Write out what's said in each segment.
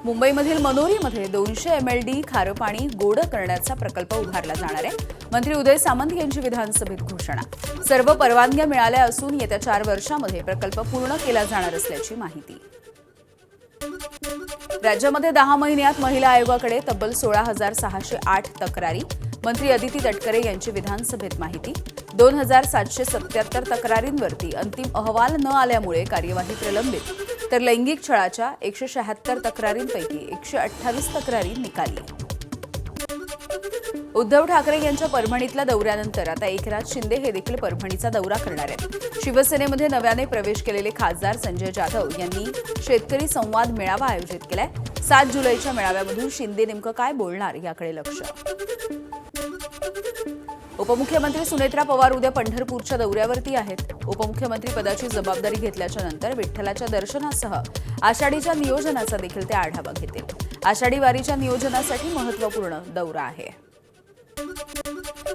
मुंबईमधील मनोरीमध्ये 200 MLD खारं पाणी गोड करण्याचा प्रकल्प उभारला जाणार आहे. मंत्री उदय सामंत यांची विधानसभेत घोषणा. सर्व परवानग्या मिळाल्या असून येत्या 4 वर्षांमध्ये प्रकल्प पूर्ण केला जाणार असल्याची माहिती. राज्यामध्ये 10 महिन्यात महिला आयोगाकडे तब्बल 16,608 तक्रारी. मंत्री अदिती तटकरे यांची विधानसभेत माहिती. 2,777 तक्रारींवरती अंतिम अहवाल न आल्यामुळे कार्यवाही प्रलंबित. तर लैंगिक छळाच्या 176 तक्रारींपैकी 128 तक्रारी निकाली. उद्धव ठाकरे यांच्या परभणीतल्या दौऱ्यानंतर आता एकनाथ शिंदे हे देखील परभणीचा दौरा करणार आहेत. शिवसेनेमध्ये नव्याने प्रवेश केलेले खासदार संजय जाधव यांनी शेतकरी संवाद मेळावा आयोजित केलाय. 7 जुलैच्या मेळाव्यामधून शिंदे नेमकं काय बोलणार याकडे लक्ष. उपमुख्यमंत्री सुनेत्रा पवार उद्या पंढरपूरच्या दौऱ्यावरती आहेत. उपमुख्यमंत्री पदाची जबाबदारी घेतल्याच्या नंतर विठ्ठलाच्या दर्शनासह आषाढीच्या नियोजनाचा देखील ते आढावा घेतील. आषाढी वारीच्या नियोजनासाठी महत्त्वपूर्ण दौरा आहे.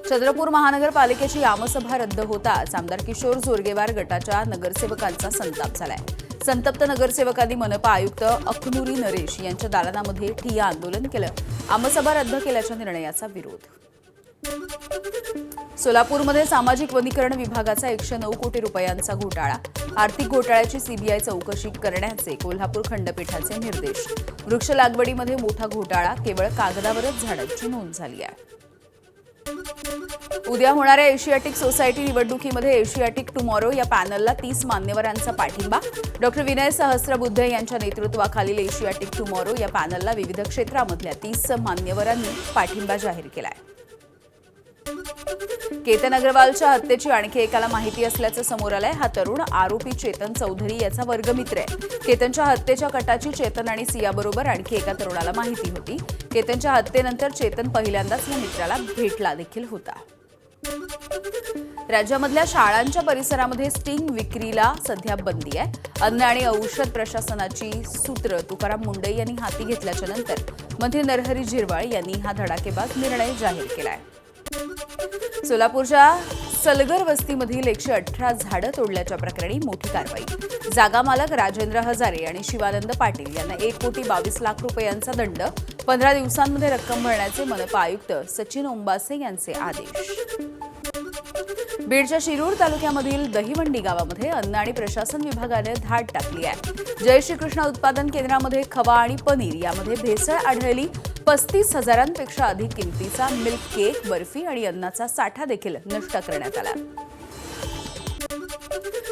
चंद्रपूर महानगरपालिकेची आमसभा रद्द होताच आमदार किशोर जोरगेवार गटाच्या नगरसेवकांचा संताप झालाय. संतप्त नगरसेवकांनी मनपा आयुक्त अखनुरी नरेश यांच्या दालनामध्ये ठिय्या आंदोलन केलं. आमसभा रद्द केल्याच्या निर्णयाचा विरोध. सोलापूरमध्ये सामाजिक वनीकरण विभागाचा 109 कोटी रुपयांचा घोटाळा. आर्थिक घोटाळ्याची सीबीआय चौकशी करण्याचे कोल्हापूर खंडपीठाचे निर्देश. वृक्ष लागवडीमध्ये मोठा घोटाळा, केवळ कागदावरच झाडांची नोंद झाली आहे. उद्या होणाऱ्या एशियाटिक सोसायटी निवडणुकीमध्ये एशियाटिक टुमॉरो या पॅनलला 30 मान्यवरांचा पाठिंबा. डॉक्टर विनय सहस्त्रबुद्धे यांच्या नेतृत्वाखालील एशियाटिक टुमॉरो या पॅनलला विविध क्षेत्रामधल्या 30 मान्यवरांनी पाठिंबा जाहीर केलाय. केतन अग्रवालच्या हत्येची आणखी एकाला माहिती असल्याचं समोर आलंय. हा तरुण आरोपी चेतन चौधरी याचा वर्गमित्र आहे. केतनच्या हत्येच्या कटाची चेतन आणि सियाबरोबर आणखी एका तरुणाला माहिती होती. केतनच्या हत्येनंतर चेतन पहिल्यांदाच या मित्राला भेटला देखील होता. राज्यामधल्या शाळांच्या परिसरामध्ये स्टिंग विक्रीला सध्या बंदी आहे. अन्न आणि औषध प्रशासनाची सूत्र तुकाराम मुंडे यांनी हाती घेतल्याच्या नंतर मंत्री नरहरी झिरवाळ यांनी हा धडाकेबाज निर्णय जाहीर केलाय. सोलापूरच्या सलगर वस्तीमधील 118 झाडं तोडल्याच्या प्रकरणी मोठी कारवाई. जागा मालक राजेंद्र हजारे आणि शिवानंद पाटील यांना 1,22 लाख रुपयांचा दंड. 15 दिवसांमध्ये रक्कम भरण्याचे मनपा आयुक्त सचिन ओंबासे यांचे आदेश. बीडच्या शिरूर तालुक्यामधील दहिवंडी गावामध्ये अन्न आणि प्रशासन विभागाने धाड टाकली आहे. जय श्रीकृष्ण उत्पादन केंद्रामध्ये खवा आणि पनीर यामध्ये भेसळ आढळली. 35,000पेक्षा अधिक किमतीचा मिल्क केक, बर्फी आणि अन्नाचा साठा देखील नष्ट करण्यात आला.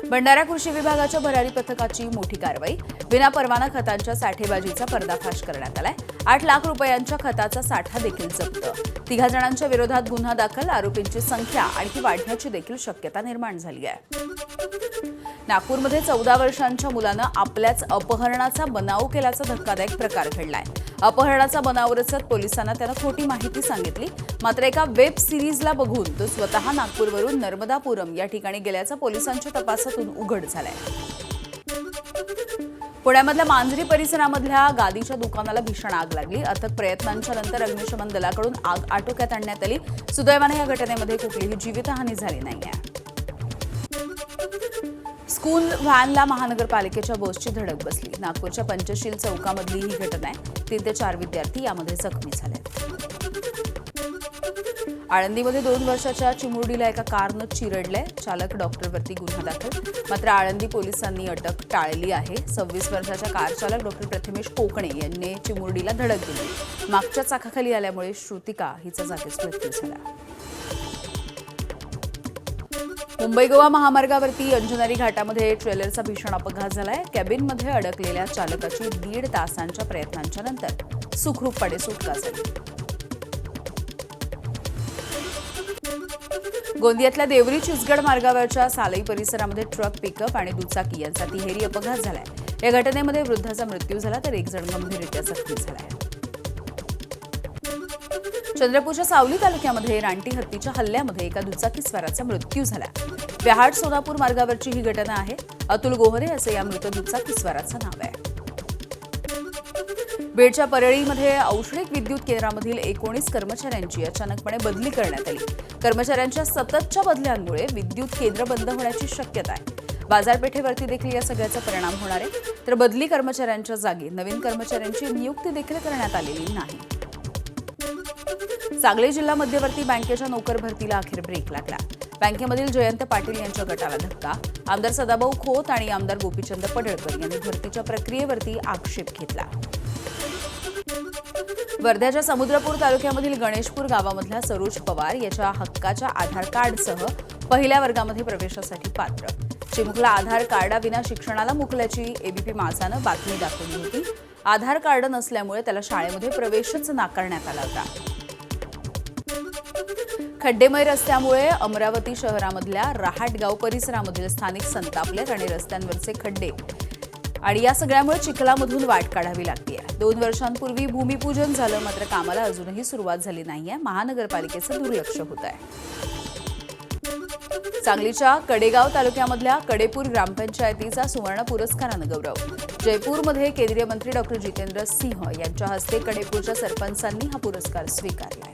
भंडारा कृषी विभागाच्या भरारी पथकाची मोठी कारवाई. विनापरवाना खतांच्या साठेबाजीचा पर्दाफाश करण्यात आलाय. 8 लाख रुपयांच्या खताचा साठा देखील जप्त. 3 जणांच्या विरोधात गुन्हा दाखल. आरोपींची संख्या आणखी वाढण्याची देखील शक्यता निर्माण झाली आहे. नागपूरमध्ये 14 वर्षांच्या मुलानं आपल्याच अपहरणाचा बनाव केल्याचा धक्कादायक प्रकार घडलाय. अपहरणाचा बनाव रचत पोलिसांना त्यानं खोटी माहिती सांगितली. मात्र एका वेब सिरीजला बघून तो स्वतः नागपूरवरून नर्मदापुरम या ठिकाणी गेल्याचा पोलिसांच्या तपासातून उघड झालाय. पुण्यामधल्या मांजरी परिसरामधल्या गादीच्या दुकानाला भीषण आग लागली. अथक प्रयत्नांच्या नंतर अग्निशमन दलाकडून आग आटोक्यात आणण्यात आली. सुदैवाने या घटनेमध्ये कुठलीही जीवितहानी झाली नाहीये. स्कूल व्हॅनला महानगरपालिकेच्या बसची धडक बसली. नागपूरच्या पंचशील चौकामधली ही घटना आहे. 3 ते 4 विद्यार्थी यामध्ये जखमी झाले. आळंदीमध्ये 2 वर्षाच्या चिमुरडीला एका कारनं चिरडलंय. चालक डॉक्टरवरती गुन्हा दाखल. मात्र आळंदी पोलिसांनी अटक टाळली आहे. 26 वर्षाच्या कार चालक डॉक्टर प्रथमेश कोकणे यांनी चिमुरडीला धडक दिली. मागच्या चाकाखाली आल्यामुळे श्रुतिका हिचा जागीच मृत्यू झाला. मुंबई गोवा महामार्गावरती अंजनेरी घाटामध्ये ट्रेलरचा भीषण अपघात झालाय. कॅबिनमध्ये अडकलेल्या चालकाची 1.5 तासांच्या प्रयत्नांच्या नंतर सुखरूपपणे सुटका झाली. गोंदियातल्या देवरी चिचगड मार्गावरच्या सालई परिसरामध्ये ट्रक, पिकअप आणि दुचाकी यांचा तिहेरी अपघात झालाय. या घटनेमध्ये वृद्धाचा मृत्यू झाला तर 1 जण गंभीररित्या जखमी झालाय. चंद्रपूरच्या सावली तालुक्यामध्ये रानटी हत्तीच्या हल्ल्यामध्ये एका दुचाकीस्वाराचा मृत्यू झाला. व्याहाड सोलापूर मार्गावरची ही घटना आहे. अतुल गोहरे असे या मृत दुचाकीस्वाराचं नाव आहे. बीडच्या परळीमध्ये औष्णिक विद्युत केंद्रामधील 19 कर्मचाऱ्यांची अचानकपणे बदली करण्यात आली. कर्मचाऱ्यांच्या सततच्या बदल्यांमुळे विद्युत केंद्र बंद होण्याची शक्यता आहे. बाजारपेठेवरती देखील या सगळ्याचा परिणाम होणार आहे. तर बदली कर्मचाऱ्यांच्या जागी नवीन कर्मचाऱ्यांची नियुक्ती देखील करण्यात आलेली नाही. सांगली जिल्हा मध्यवर्ती बँकेच्या नोकर भरतीला अखेर ब्रेक लागला. बँकेमधील जयंत पाटील यांच्या गटाला धक्का. आमदार सदाभाऊ खोत आणि आमदार गोपीचंद पडळकर यांनी भरतीच्या प्रक्रियेवरती आक्षेप घेतला. वर्ध्याच्या समुद्रपूर तालुक्यामधील गणेशपूर गावामधल्या सरोज पवार याच्या हक्काच्या आधार कार्डसह पहिल्या वर्गामध्ये प्रवेशासाठी पात्र. चिमुकला आधार कार्डाविना शिक्षणाला मुकल्याची एबीपी माझानं बातमी दाखवली होती. आधार कार्ड नसल्यामुळे त्याला शाळेमध्ये प्रवेशच नाकारण्यात आला होता. खड्डेमय रस्त्यामुळे अमरावती शहरामधल्या रहाटगाव परिसरामधील स्थानिक संतापलेत आणि रस्त्यांवरचे खड्डे आणि या सगळ्यामुळे चिखलामधून वाट काढावी लागते. 2 वर्षांपूर्वी भूमिपूजन झालं, मात्र कामाला अजूनही सुरुवात झाली नाहीये. महानगरपालिकेचं दुर्लक्ष होत आहे. सांगलीच्या कडेगाव तालुक्यामधल्या कडेपूर ग्रामपंचायतीचा सुवर्ण पुरस्कारानं गौरव. जयपूरमध्ये केंद्रीय मंत्री डॉक्टर जितेंद्र सिंह यांच्या हस्ते कडेपूरच्या सरपंचांनी हा पुरस्कार स्वीकारला.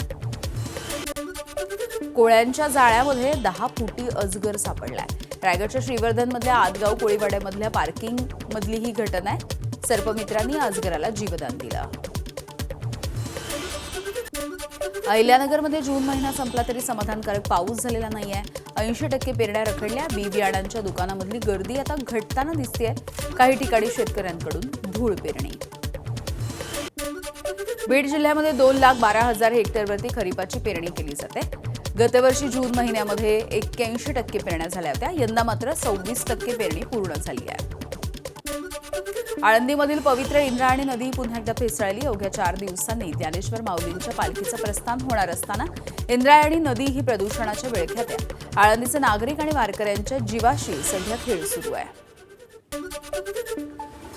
कोळ्यांच्या जाळ्यामध्ये 10 फुटी अजगर सापडलाय. रायगडच्या श्रीवर्धनमधल्या आदगाव कोळीवाड्यामधल्या पार्किंग मधली ही घटना आहे. सर्पमित्रांनी अजगराला जीवदान दिलं. अहिल्यानगरमध्ये जून महिना संपला तरी समाधानकारक पाऊस झालेला नाहीये. 80% पेरण्या रखडल्या. बी बियाणांच्या दुकानामधली गर्दी आता घटताना दिसतेय. काही ठिकाणी शेतकऱ्यांकडून धूळ पेरणी. बीड जिल्ह्यामध्ये 2,12,000 हेक्टरवरती खरीपाची पेरणी केली जाते. गतवर्षी जून महिन्यामध्ये 81% पेरण्या झाल्या होत्या. यंदा मात्र 26% पेरणी पूर्ण झाली आहे. आळंदीमधील पवित्र इंद्रायणी नदी पुन्हा एकदा फेसाळली. अवघ्या 4 दिवसांनी ज्ञानेश्वर माऊलींच्या पालखीचं प्रस्थान होणार असताना इंद्रायणी नदी ही प्रदूषणाच्या विळख्यात आहे. आळंदीचे नागरिक आणि वारकऱ्यांच्या जीवाशी सध्या खेळ सुरू आहे.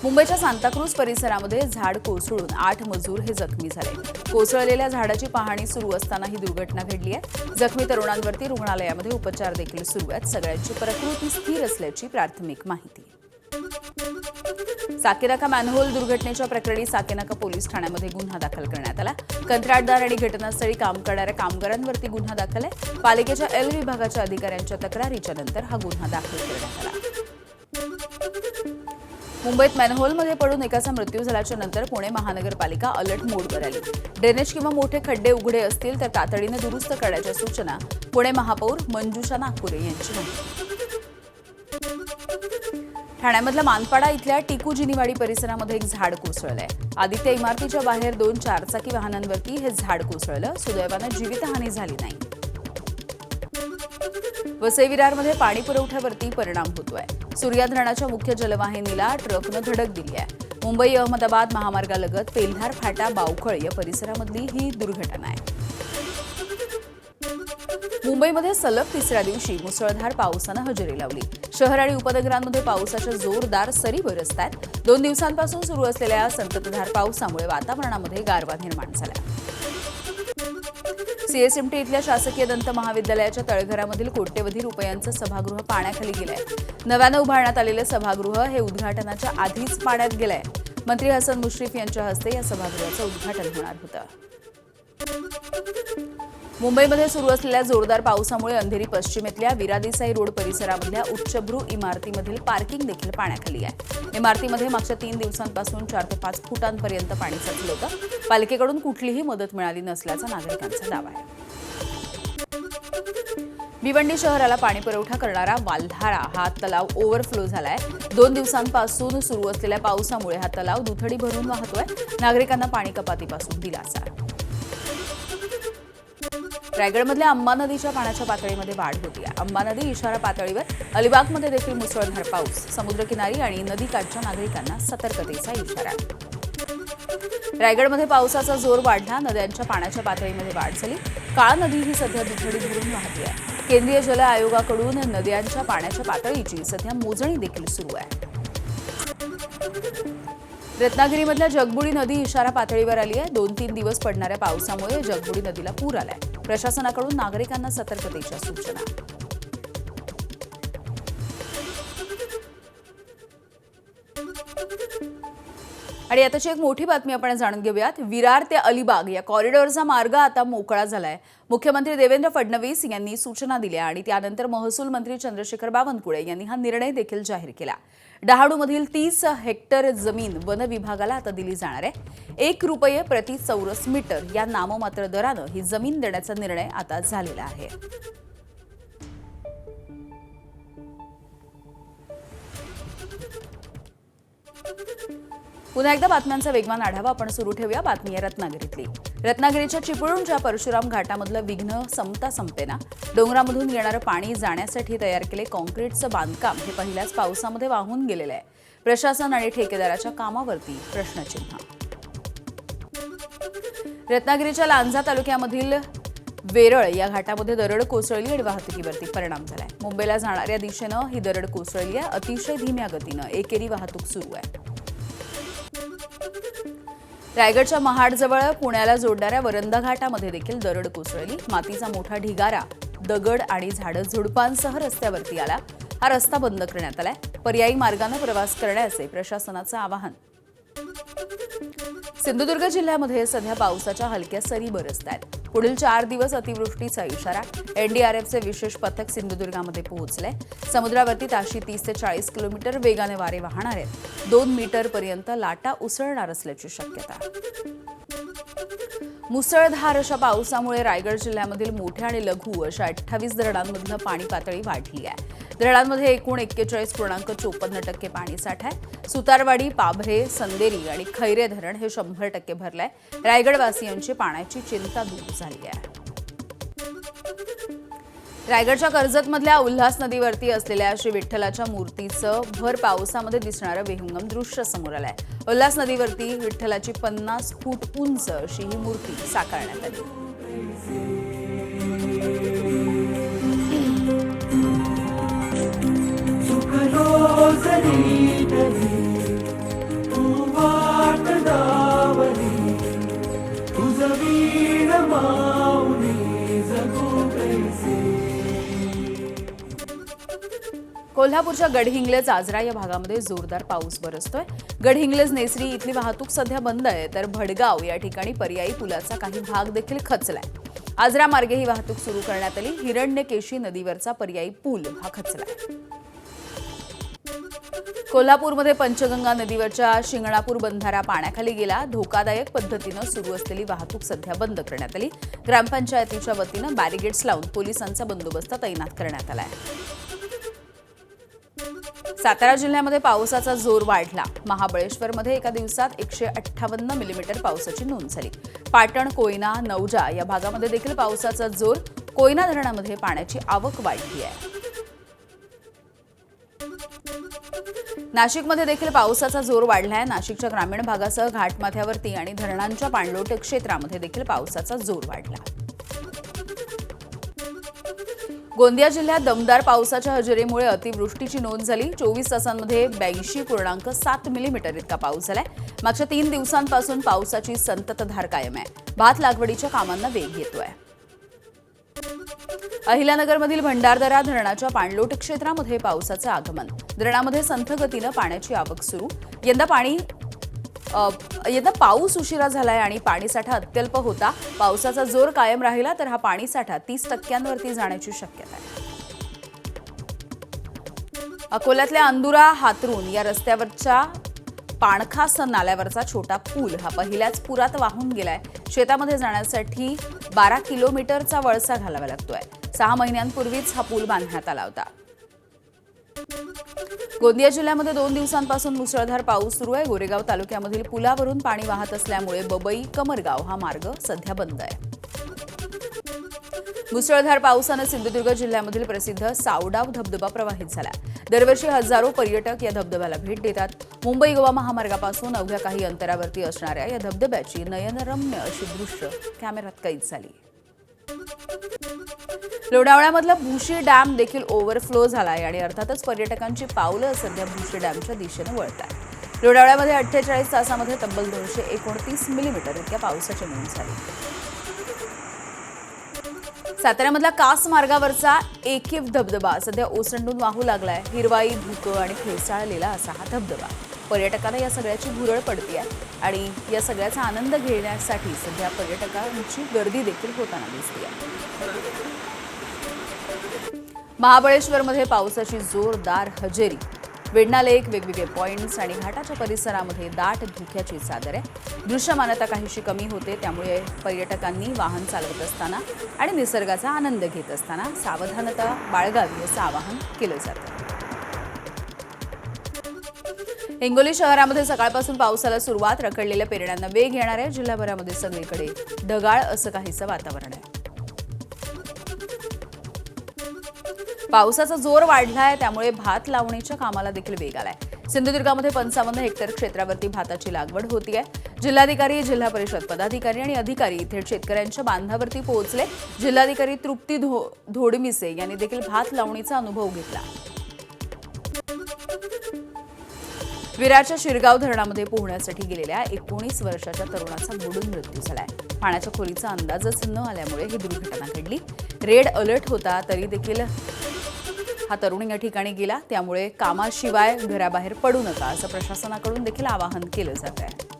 मुंबईच्या सांताक्रूज परिसरामध्ये झाड कोसळून 8 मजूर हे जखमी झाले. कोसळलेल्या झाडाची पाहणी सुरू असताना ही दुर्घटना घडली आहे. जखमी तरुणांवरती रुग्णालयामध्ये उपचार देखील सुरू आहेत. सगळ्यांची प्रकृती स्थिर असल्याची प्राथमिक माहिती. साकेनाका मॅनहोल दुर्घटनेच्या प्रकरणी साकेनाका पोलीस ठाण्यामध्ये गुन्हा दाखल करण्यात आला. कंत्राटदार आणि घटनास्थळी काम करणाऱ्या कामगारांवरती गुन्हा दाखल आहे. पालिकेच्या एल विभागाच्या अधिकाऱ्यांच्या तक्रारीच्या नंतर हा गुन्हा दाखल करण्यात आला. मुंबईत मॅनहोलमध्ये पडून एकाचा मृत्यू झाल्याच्या नंतर पुणे महानगरपालिका अलर्ट मोडवर आली. ड्रेनेज किंवा मोठे खड्डे उघडे असतील तर तातडीने दुरुस्त करण्याच्या सूचना पुणे महापौर मंजुषा नागपुरे यांची माहिती. ठाण्यामधल्या मानपाडा इथल्या टिकू जिनीवाडी परिसरामध्ये एक झाड कोसळलंय. आदित्य इमारतीच्या बाहेर 2 चारचाकी वाहनांवरती हे झाड कोसळलं. सुदैवानं जीवितहानी झाली नाही. वसई विरारमध्ये पाणी पुरवठ्यावरती परिणाम होतोय. सूर्या धरणाच्या मुख्य जलवाहिनीला ट्रकनं धडक दिली आहे. मुंबई अहमदाबाद महामार्गालगत पेल्हार फाटा बावखळ या परिसरामधली ही दुर्घटना आहे. मुंबईमध्ये सलग 3ऱ्या दिवशी मुसळधार पावसानं हजेरी लावली. शहर आणि उपनगरांमध्ये पावसाच्या जोरदार सरी बरसत आहेत. 2 दिवसांपासून सुरू असलेल्या संततधार पावसामुळे वातावरणामध्ये गारवा निर्माण झाला. सीएसएमटी इथल्या शासकीय दंत महाविद्यालयाच्या तळघरामधील कोट्यवधी रुपयांचं सभागृह पाण्याखाली गेलंय. नव्यानं उभारण्यात आलेलं सभागृह हे उद्घाटनाच्या आधीच पाण्यात गेलंय. मंत्री हसन मुश्रीफ यांच्या हस्ते या सभागृहाचं उद्घाटन होणार होतं. मुंबईमध्ये सुरू असलेल्या जोरदार पावसामुळे अंधेरी पश्चिमेतल्या विरादेसाई रोड परिसरामधल्या उच्चभ्रू इमारतीमधील पार्किंग देखील पाण्याखाली आहे. इमारतीमध्ये मागच्या 3 दिवसांपासून 4 ते 5 फुटांपर्यंत पाणी साचलं होतं. पालिकेकडून कुठलीही मदत मिळाली नसल्याचा नागरिकांचा दावा आहे. भिवंडी शहराला पाणी पुरवठा करणारा वाल्हारा हा तलाव ओव्हरफ्लो झालाय. 2 दिवसांपासून सुरू असलेल्या पावसामुळे हा तलाव दुथडी भरून वाहतोय. नागरिकांना पाणी कपातीपासून दिलासा. रायगडमधल्या अंबा नदीच्या पाण्याच्या पातळीमध्ये वाढ होती आहे. अंबा नदी इशारा पातळीवर. अलिबागमध्ये देखील मुसळधार पाऊस. समुद्रकिनारी आणि नदीकाठच्या नागरिकांना सतर्कतेचा इशारा. रायगडमध्ये पावसाचा जोर वाढला. नद्यांच्या पाण्याच्या पातळीमध्ये वाढ झाली. काळ नदी ही सध्या दुथडी भरून वाहते आहे. केंद्रीय जल आयोगाकडून नद्यांच्या पाण्याच्या पातळीची सध्या मोजणी देखील सुरू आहे. रत्नागिरीमधल्या जगबुडी नदी इशारा पातळीवर आली आहे. 2-3 दिवस पडणाऱ्या पावसामुळे जगबुडी नदीला पूर आलाय. प्रशासनाकडून नागरिकांना सतर्कतेच्या सूचना. आणि आताची एक मोठी बातमी आपण जाणून घेऊयात। विरार ते अलिबाग या कॉरिडॉरचा मार्ग आता मोकळा झालाय। मुख्यमंत्री देवेंद्र फडणवीस यांनी सूचना दिल्या आणि त्यानंतर महसूल मंत्री चंद्रशेखर बावनकुळे यांनी हा निर्णय देखील जाहीर केला। डहाणूमधील 30 हेक्टर जमीन वन विभागाला आता दिली जाणार आहे। ₹1 प्रति चौरस मीटर या नाममात्र दरानं ही जमीन देण्याचा निर्णय आता झालेला आहे। पुन्हा एकदा बातम्यांचा वेगवान आढावा आपण सुरू ठेवूया। बातमी आहे रत्नागिरीतली। रत्नागिरीच्या चिपळूणच्या परशुराम घाटामधलं विघ्न संपेना। डोंगरामधून येणारं पाणी जाण्यासाठी तयार केले काँक्रीटचं बांधकाम हे पहिल्याच पावसामध्ये वाहून गेलेलं आहे। प्रशासन आणि ठेकेदाराच्या कामावरती प्रश्नचिन्ह। रत्नागिरीच्या लांजा तालुक्यामधील वेरळ या घाटामध्ये दरड कोसळली आणि वाहतुकीवरती परिणाम झालाय। मुंबईला जाणाऱ्या दिशेनं ही दरड कोसळली आहे। अतिशय धीम्या गतीनं एकेरी वाहतूक सुरू आहे। रायगडच्या महाडजवळ पुण्याला जोडणाऱ्या वरंदा घाटामध्ये देखील दरड कोसळली। मातीचा मोठा ढिगारा, दगड आणि झाडं झुडपांसह रस्त्यावरती आला। हा रस्ता बंद करण्यात आलाय। पर्यायी मार्गाने प्रवास करण्याचे प्रशासनाचं आवाहन। सिंधुदुर्ग जिल्ह्यामध्ये सध्या पावसाच्या हलक्या सरी बरसत आहेत। पुढील 4 दिवस अतिवृष्टीचा इशारा। एनडीआरएफचे विशेष पथक सिंधुदुर्गामध्ये पोहोचले। समुद्रावरती ताशी 30 ते 40 किलोमीटर वेगाने वारे वाहणार आहेत। 2 मीटरपर्यंत लाटा उसळणार असल्याची शक्यता। मुसळधार अशा पावसामुळे रायगड जिल्ह्यामधील मोठ्या आणि लघु अशा 28 धरणांमधलं पाणी पातळी वाढली आहे। धरणांमध्ये एकूण 41.54% पाणी साठा आहे। सुतारवाडी, पाभरे, संदेरी आणि खैरे धरण हे 100% भरलंय। रायगडवासियांची पाण्याची चिंता दूर झाली आहे। रायगडच्या कर्जतमधल्या उल्हास नदीवरती असलेल्या श्री विठ्ठलाच्या मूर्तीचं भर पावसामध्ये दिसणारं विहंगम दृश्य समोर आलंय। उल्हास नदीवरती विठ्ठलाची 50 फूट उंच अशी ही मूर्ती साकारण्यात आली। कोल्हापूरच्या गडहिंग्लज आजरा या भागामध्ये जोरदार पाऊस बरसतोय। गडहिंग्लज नेसरी इथली वाहतूक सध्या बंद आहे, तर भडगाव या ठिकाणी पर्यायी पुलाचा काही भाग देखील खचलाय। आजरा मार्गे ही वाहतूक सुरू करण्यात आली। हिरण्यकेशी नदीवरचा पर्यायी पूल हा खचलाय। कोल्हापूरमध्ये पंचगंगा नदीवरच्या शिंगणापूर बंधारा पाण्याखाली गेला। धोकादायक पद्धतीनं सुरू असलेली वाहतूक सध्या बंद करण्यात आली। ग्रामपंचायतीच्या वतीनं बॅरिगेड्स लावून पोलिसांचा बंदोबस्त तैनात करण्यात आलाय। सातारा जिल्ह्यामध्ये पावसाचा जोर वाढला। महाबळेश्वरमध्ये एका दिवसात 158 मिलीमीटर पावसाची नोंद झाली। पाटण, कोयना, नौजा या भागामध्ये देखील पावसाचा जोर। कोयना धरणामध्ये पाण्याची आवक वाढली आहे। नाशिकमध्ये देखील पावसाचा जोर वाढलाय। नाशिकच्या ग्रामीण भागासह घाटमाथ्यावरती आणि धरणांच्या पाणलोट क्षेत्रामध्ये देखील पावसाचा जोर वाढला। गोंदिया जिल्ह्यात दमदार पावसाच्या हजेरीमुळे अतिवृष्टीची नोंद झाली। 24 तासांमध्ये 82.7 मिलीमीटर इतका पाऊस झालाय। मागच्या 3 दिवसांपासून पावसाची संततधार कायम आहे। भात लागवडीच्या कामांना वेग येतोय। अहिल्यानगरमधील भंडारदरा धरणाच्या पाणलोट क्षेत्रामध्ये पावसाचं आगमन। धरणामध्ये संथ गतीनं पाण्याची आवक सुरू। यंदा पाऊस उशिरा झालाय आणि पाणीसाठा अत्यल्प होता। पावसाचा जोर कायम राहिला तर हा पाणीसाठा 30% जाण्याची शक्यता आहे। अकोल्यातल्या अंदुरा हातरून या रस्त्यावरच्या पाणखास नाल्यावरचा छोटा पूल हा पहिल्याच पुरात वाहून गेलाय। शेतामध्ये जाण्यासाठी 12 किलोमीटरचा वळसा घालावा लागतोय। 6 महिन्यांपूर्वीच हा पूल बांधण्यात आला होता। गोंदिया जिल्ह्यामध्ये 2 दिवसांपासून मुसळधार पाऊस सुरू आहे। गोरेगाव तालुक्यामधील पुलावरून पाणी वाहत असल्यामुळे बबई कमरगाव हा मार्ग सध्या बंद आहे। मुसळधार पावसानं सिंधुदुर्ग जिल्ह्यामधील प्रसिद्ध सावडाव धबधबा प्रवाहित झाला। दरवर्षी हजारो पर्यटक या धबधब्याला भेट देतात। मुंबई गोवा महामार्गापासून अवघ्या काही अंतरावरती असणाऱ्या या धबधब्याची नयनरम्य अशी दृश्य कॅमेऱ्यात कैद झाली। लोणावळ्यामधला भुशी डॅम देखील ओव्हरफ्लो झालाय आणि अर्थातच पर्यटकांची पावलं सध्या भुशी डॅमच्या दिशेने वळतात। लोणावळ्यामध्ये 48 तासामध्ये तब्बल 229 मिलीमीटर इतक्या पावसाची नोंद झाली। साताऱ्यामधला कास मार्गावरचा एकिव धबधबा सध्या ओसंडून वाहू लागलाय। हिरवाई, धुकं आणि फेसाळलेला असा हा धबधबा पर्यटकांना या सगळ्याची भुरळ पडते आणि या सगळ्याचा आनंद घेण्यासाठी सध्या पर्यटकांची गर्दी देखील होताना दिसते. महाबळेश्वरमध्ये पावसाची जोरदार हजेरी. वेण्णा लेक, वेगवेगळे पॉइंट्स आणि घाटाच्या परिसरामध्ये दाट धुक्याची चादर आहे. दृश्यमानता काहीशी कमी होते, त्यामुळे पर्यटकांनी वाहन चालवत असताना आणि निसर्गाचा आनंद घेत असताना सावधानता बाळगावी असं आवाहन केलं जातं. हिंगोली शहरामध्ये सकाळपासून पावसाला सुरुवात. रखडलेल्या पेरण्यांना वेग येणार आहे. जिल्हाभरामध्ये सगळीकडे ढगाळ असं काहीसं वातावरण आहे. पावसाचा जोर वाढलाय, त्यामुळे भात लावणीच्या कामाला देखील वेग आलाय. सिंधुदुर्गामध्ये 55 हेक्टर क्षेत्रावरती भाताची लागवड होतीये. जिल्हाधिकारी, जिल्हा परिषद पदाधिकारी आणि अधिकारी थेट शेतकऱ्यांच्या बांधावरती पोहोचले. जिल्हाधिकारी तृप्ती धोडमिसे यांनी देखील भात लावणीचा अनुभव घेतला. विरारच्या शिरगाव धरणामध्ये पोहण्यासाठी गेलेल्या 19 वर्षाच्या तरुणाचा बुडून मृत्यू झालाय. पाण्याच्या खोलीचा अंदाजच न आल्यामुळे ही दुर्घटना घडली. रेड अलर्ट होता तरी देखील हा तरुण या ठिकाणी गेला. त्यामुळे कामाशिवाय घराबाहेर पडू नका असं प्रशासनाकडून देखील आवाहन केलं जात आहे.